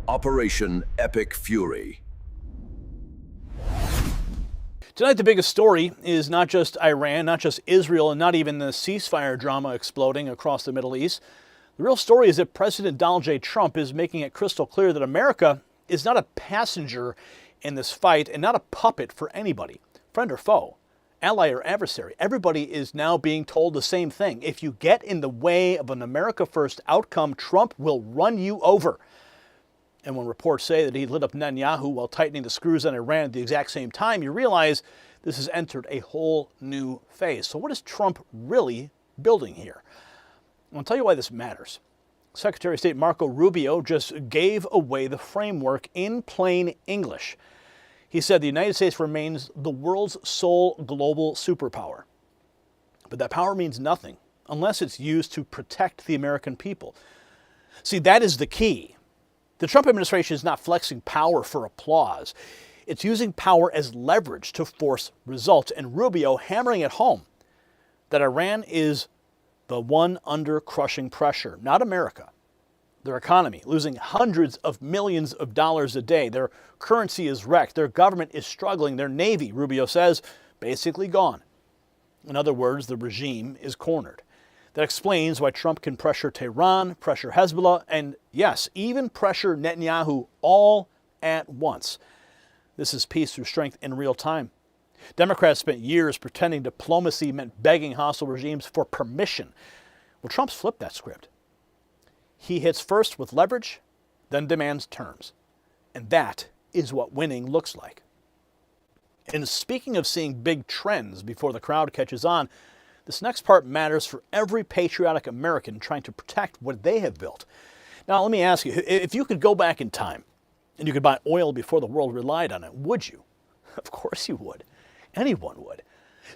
Operation Epic Fury. Tonight, the biggest story is not just Iran, not just Israel, and not even the ceasefire drama exploding across the Middle East. The real story is that President Donald J. Trump is making it crystal clear that America is not a passenger in this fight and not a puppet for anybody, friend or foe, ally or adversary. Everybody is now being told the same thing. If you get in the way of an America First outcome, Trump will run you over. And when reports say that he lit up Netanyahu while tightening the screws on Iran at the exact same time, you realize this has entered a whole new phase. So what is Trump really building here? I'll tell you why this matters. Secretary of State Marco Rubio just gave away the framework in plain English. He said the United States remains the world's sole global superpower. But that power means nothing unless it's used to protect the American people. See, that is the key. The Trump administration is not flexing power for applause. It's using power as leverage to force results, and Rubio hammering it home that Iran is the one under crushing pressure, not America. Their economy losing hundreds of millions of dollars a day. Their currency is wrecked. Their government is struggling. Their navy, Rubio says, basically gone. In other words, the regime is cornered. That explains why Trump can pressure Tehran, pressure Hezbollah, and yes, even pressure Netanyahu all at once. This is peace through strength in real time. Democrats spent years pretending diplomacy meant begging hostile regimes for permission. Well, Trump's flipped that script. He hits first with leverage, then demands terms. And that is what winning looks like. And speaking of seeing big trends before the crowd catches on, this next part matters for every patriotic American trying to protect what they have built. Now, let me ask you, if you could go back in time and you could buy oil before the world relied on it, would you? Of course you would. Anyone would.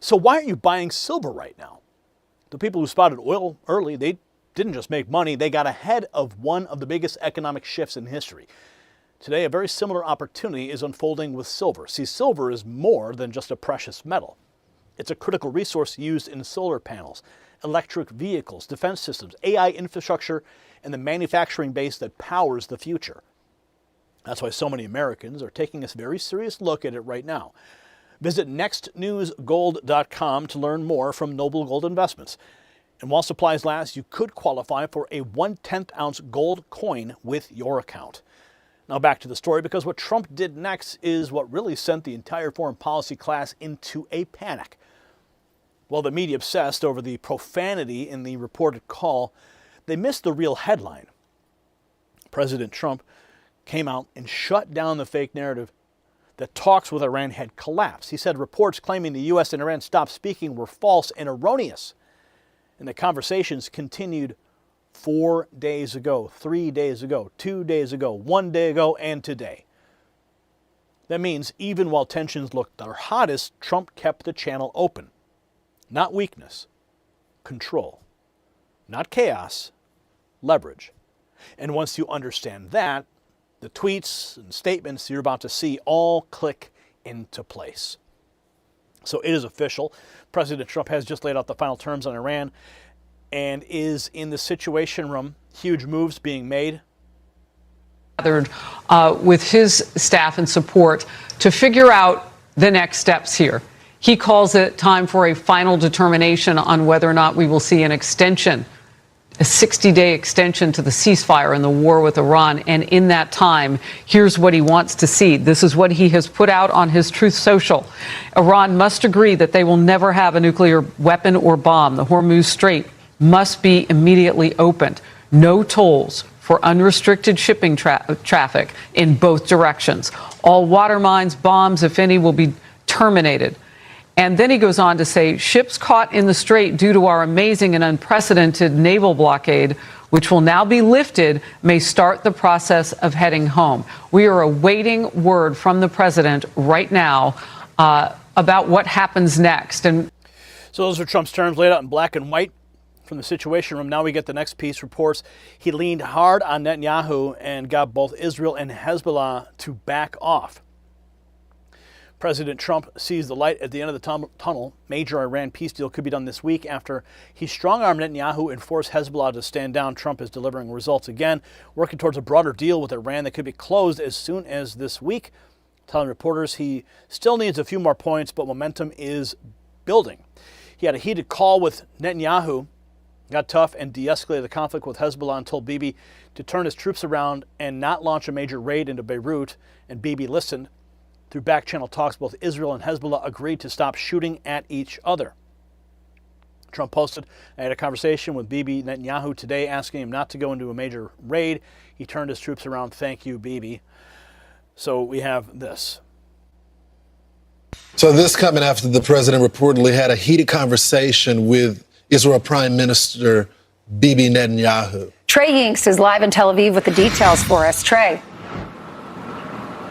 So why aren't you buying silver right now? The people who spotted oil early, they didn't just make money, they got ahead of one of the biggest economic shifts in history. Today, a very similar opportunity is unfolding with silver. See, silver is more than just a precious metal. It's a critical resource used in solar panels, electric vehicles, defense systems, AI infrastructure, and the manufacturing base that powers the future. That's why so many Americans are taking a very serious look at it right now. Visit nextnewsgold.com to learn more from Noble Gold Investments. And while supplies last, you could qualify for a 1/10 ounce gold coin with your account. Now back to the story, because what Trump did next is what really sent the entire foreign policy class into a panic. While the media obsessed over the profanity in the reported call, they missed the real headline. President Trump came out and shut down the fake narrative that talks with Iran had collapsed. He said reports claiming the U.S. and Iran stopped speaking were false and erroneous, and the conversations continued 4 days ago, 3 days ago, 2 days ago, 1 day ago, and today. That means even while tensions looked their hottest, Trump kept the channel open. Not weakness, control. Not chaos, leverage. And once you understand that, the tweets and statements you're about to see all click into place. So it is official. President Trump has just laid out the final terms on Iran and is in the Situation Room. Huge moves being made. Gathered with his staff and support to figure out the next steps here. He calls it time for a final determination on whether or not we will see an extension, a 60-day extension to the ceasefire in the war with Iran. And in that time, here's what he wants to see. This is what he has put out on his Truth Social. Iran must agree that they will never have a nuclear weapon or bomb. The Hormuz Strait must be immediately opened. No tolls for unrestricted shipping traffic in both directions. All water mines, bombs, if any, will be terminated. And then he goes on to say, ships caught in the strait due to our amazing and unprecedented naval blockade, which will now be lifted, may start the process of heading home. We are awaiting word from the president right now about what happens next. And so those are Trump's terms laid out in black and white from the Situation Room. Now we get the next piece. Reports he leaned hard on Netanyahu and got both Israel and Hezbollah to back off. President Trump sees the light at the end of the tunnel. Major Iran peace deal could be done this week after he strong-armed Netanyahu and forced Hezbollah to stand down. Trump is delivering results again, working towards a broader deal with Iran that could be closed as soon as this week, telling reporters he still needs a few more points, but momentum is building. He had a heated call with Netanyahu, got tough, and de-escalated the conflict with Hezbollah and told Bibi to turn his troops around and not launch a major raid into Beirut, and Bibi listened. Through back-channel talks, both Israel and Hezbollah agreed to stop shooting at each other. Trump posted, "I had a conversation with Bibi Netanyahu today asking him not to go into a major raid. He turned his troops around. Thank you, Bibi." So we have this. So this coming after the president reportedly had a heated conversation with Israel Prime Minister Bibi Netanyahu. Trey Hinks is live in Tel Aviv with the details for us. Trey.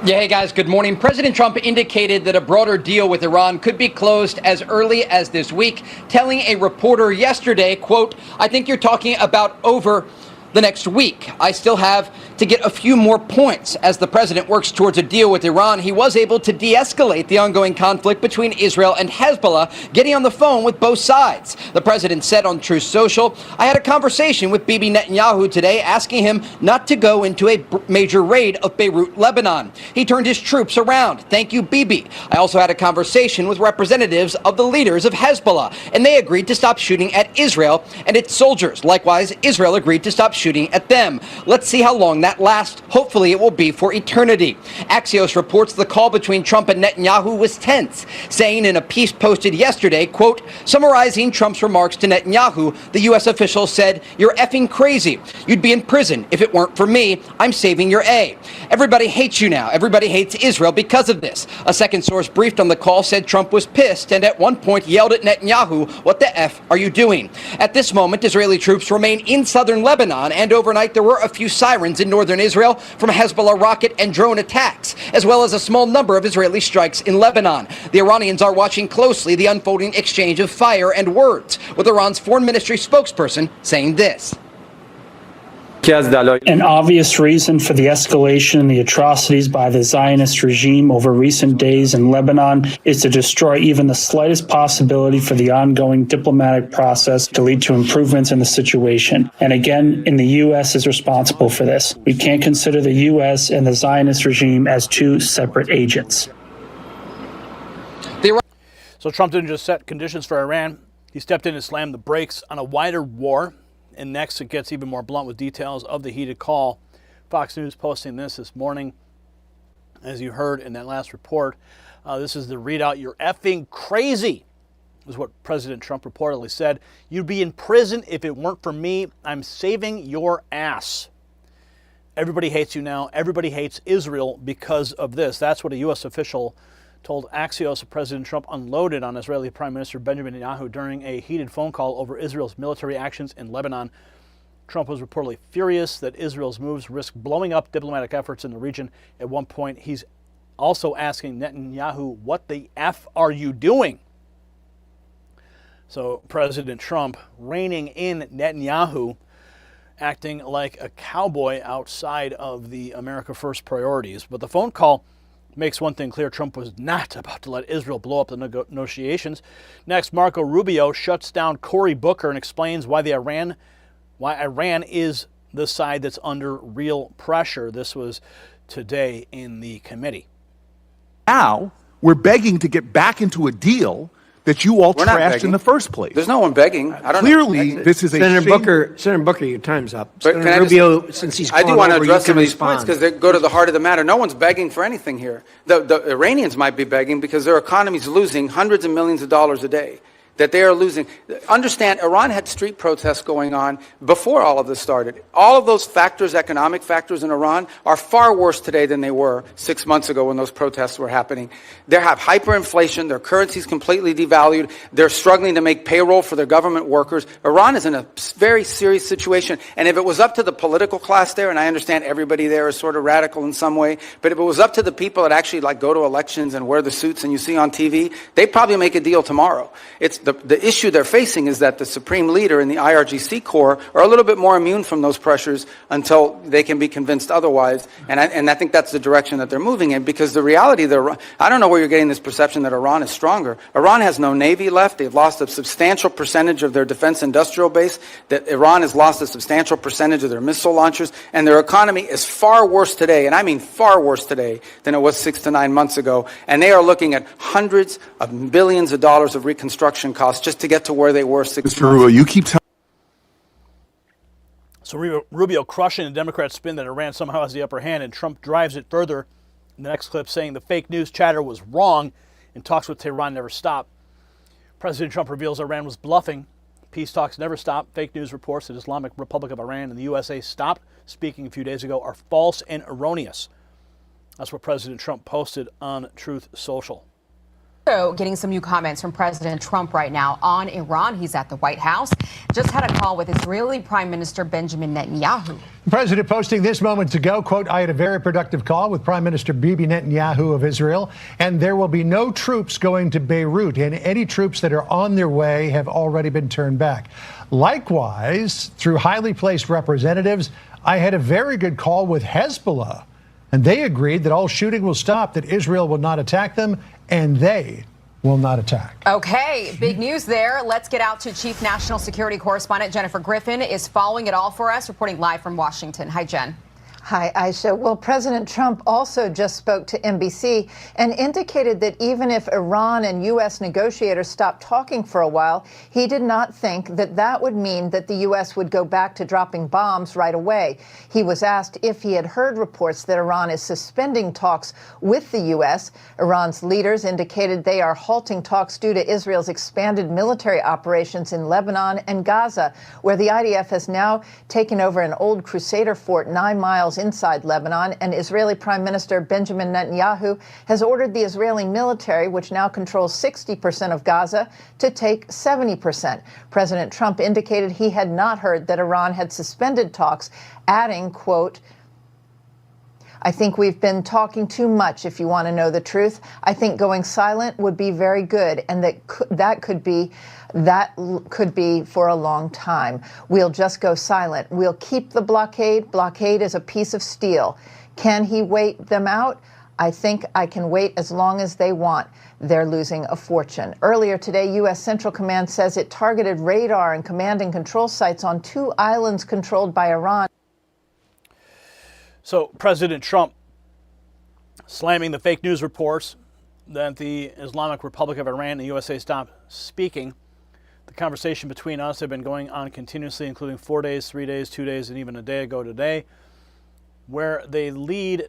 Yeah, hey guys, good morning. President Trump indicated that a broader deal with Iran could be closed as early as this week, telling a reporter yesterday, quote, "I think you're talking about over the next week. I still have to get a few more points." As the president works towards a deal with Iran, he was able to de-escalate the ongoing conflict between Israel and Hezbollah, getting on the phone with both sides. The president said on Truth Social, "I had a conversation with Bibi Netanyahu today asking him not to go into a major raid of Beirut, Lebanon. He turned his troops around. Thank you, Bibi. I also had a conversation with representatives of the leaders of Hezbollah, and they agreed to stop shooting at Israel and its soldiers. Likewise, Israel agreed to stop shooting at them. Let's see how long that lasts. Hopefully it will be for eternity." Axios reports the call between Trump and Netanyahu was tense, saying in a piece posted yesterday, quote, summarizing Trump's remarks to Netanyahu, the U.S. official said, "You're effing crazy. You'd be in prison if it weren't for me. I'm saving your A. Everybody hates you now. Everybody hates Israel because of this." A second source briefed on the call said Trump was pissed and at one point yelled at Netanyahu, "What the F are you doing?" At this moment, Israeli troops remain in southern Lebanon, and overnight there were a few sirens in northern Israel from Hezbollah rocket and drone attacks, as well as a small number of Israeli strikes in Lebanon. The Iranians are watching closely the unfolding exchange of fire and words, with Iran's foreign ministry spokesperson saying this. An obvious reason for the escalation and the atrocities by the Zionist regime over recent days in Lebanon is to destroy even the slightest possibility for the ongoing diplomatic process to lead to improvements in the situation. And again, the U.S. is responsible for this. We can't consider the U.S. and the Zionist regime as two separate agents. So Trump didn't just set conditions for Iran. He stepped in and slammed the brakes on a wider war. And next, it gets even more blunt with details of the heated call. Fox News posting this morning, as you heard in that last report. This is the readout. "You're effing crazy," is what President Trump reportedly said. "You'd be in prison if it weren't for me. I'm saving your ass. Everybody hates you now. Everybody hates Israel because of this." That's what a U.S. official told Axios. President Trump unloaded on Israeli Prime Minister Benjamin Netanyahu during a heated phone call over Israel's military actions in Lebanon. Trump was reportedly furious that Israel's moves risk blowing up diplomatic efforts in the region. At one point, he's also asking Netanyahu, "What the F are you doing?" So President Trump reining in Netanyahu, acting like a cowboy outside of the America First priorities. But the phone call makes one thing clear: Trump was not about to let Israel blow up the negotiations. Next, Marco Rubio shuts down Cory Booker and explains why Iran is the side that's under real pressure. This was today in the committee. Now we're begging to get back into a deal that you all trashed in the first place. There's no one begging. I don't Clearly, know. this is a Senator shame. Senator Booker, your time's up. But Senator Rubio, since he's I do gone want to over, address you some can of these points respond. because they go to the heart of the matter. No one's begging for anything here. The Iranians might be begging because their economy's losing hundreds of millions of dollars a day. That they are losing. Understand, Iran had street protests going on before all of this started. All of those factors, economic factors in Iran, are far worse today than they were 6 months ago when those protests were happening. They have hyperinflation. Their currency's completely devalued. They're struggling to make payroll for their government workers. Iran is in a very serious situation. And if it was up to the political class there, and I understand everybody there is sort of radical in some way, but if it was up to the people that actually go to elections and wear the suits and you see on TV, they'd probably make a deal tomorrow. The issue they're facing is that the supreme leader and the IRGC Corps are a little bit more immune from those pressures until they can be convinced otherwise. And I think that's the direction that they're moving in, because the reality, I don't know where you're getting this perception that Iran is stronger. Iran has no navy left. They've lost a substantial percentage of their defense industrial base. That Iran has lost a substantial percentage of their missile launchers. And their economy is far worse today, and I mean far worse today, than it was 6 to 9 months ago. And they are looking at hundreds of billions of dollars of reconstruction costs just to get to where they were 6 months ago. Mr. Rubio, you keep telling. So Rubio crushing the Democrat spin that Iran somehow has the upper hand, and Trump drives it further in the next clip, saying the fake news chatter was wrong and talks with Tehran never stopped. President Trump reveals Iran was bluffing. Peace talks never stop. Fake news reports that Islamic Republic of Iran and the USA stopped speaking a few days ago are false and erroneous. That's what President Trump posted on Truth Social. So getting some new comments from President Trump right now on Iran. He's at the White House. Just had a call with Israeli Prime Minister Benjamin Netanyahu. The president posting this moments ago, quote, I had a very productive call with Prime Minister Bibi Netanyahu of Israel, and there will be no troops going to Beirut, and any troops that are on their way have already been turned back. Likewise, through highly placed representatives, I had a very good call with Hezbollah, and they agreed that all shooting will stop, that Israel will not attack them, and they will not attack. Okay, big news there. Let's get out to Chief National Security Correspondent Jennifer Griffin is following it all for us, reporting live from Washington. Hi, Jen. Hi, Aisha. Well, President Trump also just spoke to NBC and indicated that even if Iran and U.S. negotiators stopped talking for a while, he did not think that that would mean that the U.S. would go back to dropping bombs right away. He was asked if he had heard reports that Iran is suspending talks with the U.S. Iran's leaders indicated they are halting talks due to Israel's expanded military operations in Lebanon and Gaza, where the IDF has now taken over an old Crusader fort 9 miles inside Lebanon, and Israeli Prime Minister Benjamin Netanyahu has ordered the Israeli military, which now controls 60% of Gaza, to take 70%. President Trump indicated he had not heard that Iran had suspended talks, adding, quote, I think we've been talking too much, if you want to know the truth. I think going silent would be very good, and that could be for a long time. We'll just go silent. We'll keep the blockade. Blockade is a piece of steel. Can he wait them out? I think I can wait as long as they want. They're losing a fortune. Earlier today, U.S. Central Command says it targeted radar and command and control sites on 2 islands controlled by Iran. So President Trump slamming the fake news reports that the Islamic Republic of Iran and the USA stopped speaking. The conversation between us had been going on continuously, including 4 days, 3 days, 2 days, and even a day ago today. Where they lead,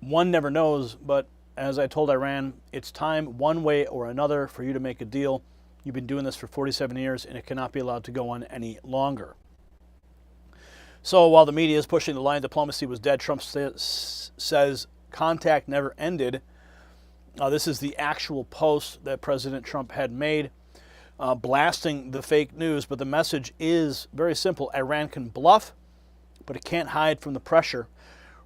one never knows, but as I told Iran, it's time one way or another for you to make a deal. You've been doing this for 47 years, and it cannot be allowed to go on any longer. So while the media is pushing the line diplomacy was dead, Trump says contact never ended. This is the actual post that President Trump had made, blasting the fake news. But the message is very simple. Iran can bluff, but it can't hide from the pressure.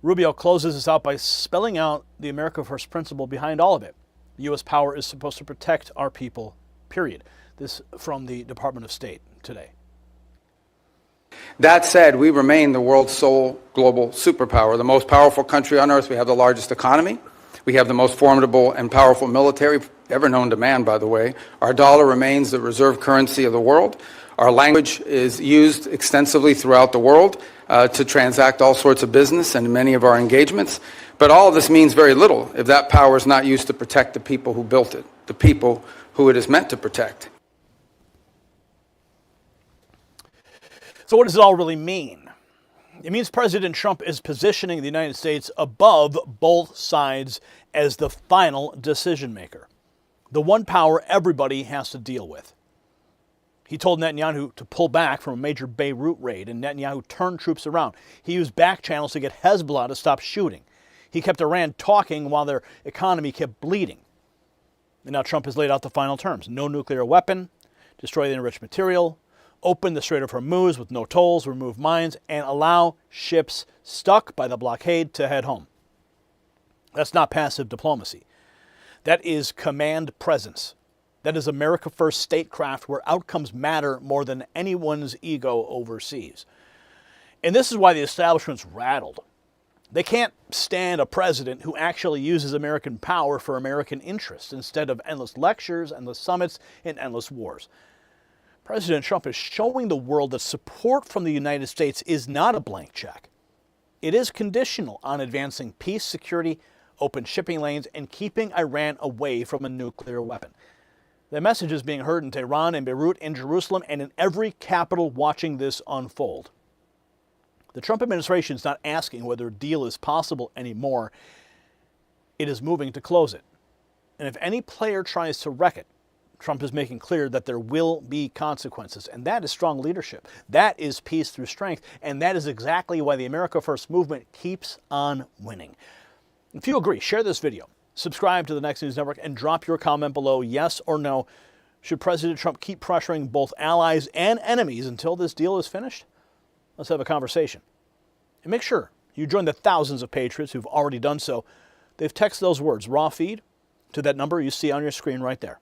Rubio closes this out by spelling out the America First principle behind all of it. The U.S. power is supposed to protect our people, period. This from the Department of State today. That said, we remain the world's sole global superpower, the most powerful country on earth. We have the largest economy. We have the most formidable and powerful military ever known to man, by the way. Our dollar remains the reserve currency of the world. Our language is used extensively throughout the world to transact all sorts of business and many of our engagements. But all of this means very little if that power is not used to protect the people who built it, the people who it is meant to protect. So what does it all really mean? It means President Trump is positioning the United States above both sides as the final decision maker, the one power everybody has to deal with. He told Netanyahu to pull back from a major Beirut raid, and Netanyahu turned troops around. He used back channels to get Hezbollah to stop shooting. He kept Iran talking while their economy kept bleeding. And now Trump has laid out the final terms. No nuclear weapon, destroy the enriched material, open the Strait of Hormuz with no tolls, remove mines, and allow ships stuck by the blockade to head home. That's not passive diplomacy. That is command presence. That is America First statecraft where outcomes matter more than anyone's ego overseas. And this is why the establishment's rattled. They can't stand a president who actually uses American power for American interests instead of endless lectures, endless summits, and endless wars. President Trump is showing the world that support from the United States is not a blank check. It is conditional on advancing peace, security, open shipping lanes, and keeping Iran away from a nuclear weapon. The message is being heard in Tehran, in Beirut, in Jerusalem, and in every capital watching this unfold. The Trump administration is not asking whether a deal is possible anymore. It is moving to close it. And if any player tries to wreck it, Trump is making clear that there will be consequences. And that is strong leadership. That is peace through strength. And that is exactly why the America First movement keeps on winning. If you agree, share this video, subscribe to the Next News Network, and drop your comment below, yes or no. Should President Trump keep pressuring both allies and enemies until this deal is finished? Let's have a conversation. And make sure you join the thousands of patriots who've already done so. They've texted those words, raw feed, to that number you see on your screen right there.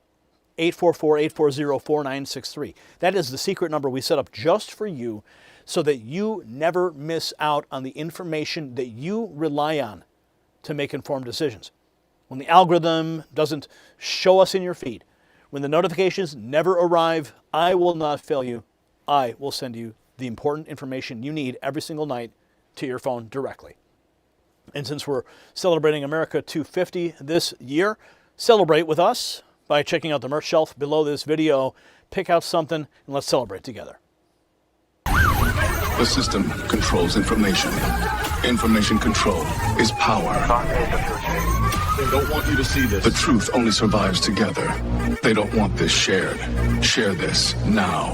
844-840-4963. That is the secret number we set up just for you so that you never miss out on the information that you rely on to make informed decisions. When the algorithm doesn't show us in your feed, when the notifications never arrive, I will not fail you. I will send you the important information you need every single night to your phone directly. And since we're celebrating America 250 this year, celebrate with us by checking out the merch shelf below this video. Pick out something and let's celebrate together. The system controls information. Information control is power. They don't want you to see this. The truth only survives together. They don't want this shared. Share this now.